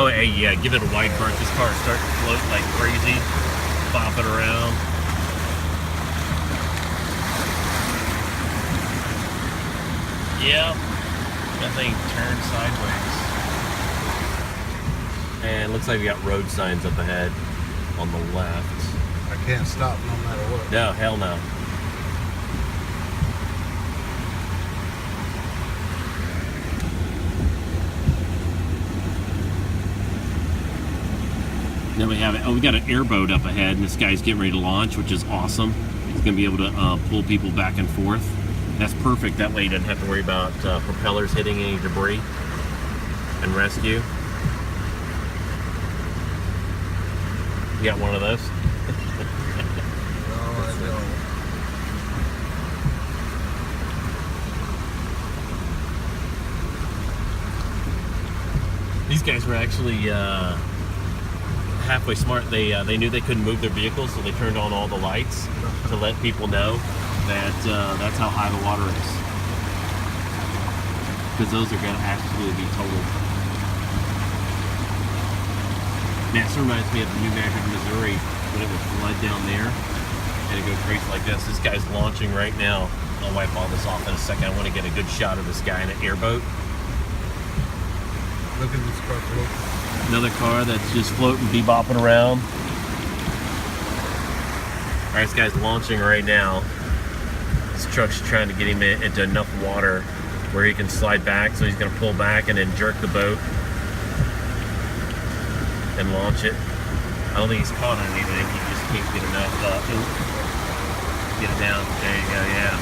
Oh, hey, yeah, give it a wide berth. This car is starting to float like crazy, bopping around. Yep, that thing turned sideways. And looks like we got road signs up ahead on the left. I can't stop no matter what. No, hell no. Then we have it. Oh, we got an airboat up ahead, and this guy's getting ready to launch, which is awesome. He's going to be able to pull people back and forth. That's perfect. That way he doesn't have to worry about propellers hitting any debris and rescue. You got one of those? No, I don't. These guys were actually halfway smart. They knew they couldn't move their vehicles, so they turned on all the lights to let people know that that's how high the water is. Because those are going to absolutely be totaled. Man, this reminds me of the New Madrid, Missouri, when it would flood down there and it go crazy like this. This guy's launching right now. I'll wipe all this off in a second. I want to get a good shot of this guy in an airboat. Look at this car floating. Another car that's just floating, bebopping around. All right, this guy's launching right now. This truck's trying to get him into enough water where he can slide back, so he's going to pull back and then jerk the boat and launch it. I don't think he's caught on anything. He just can't get enough. Get it down. There you go. Yeah.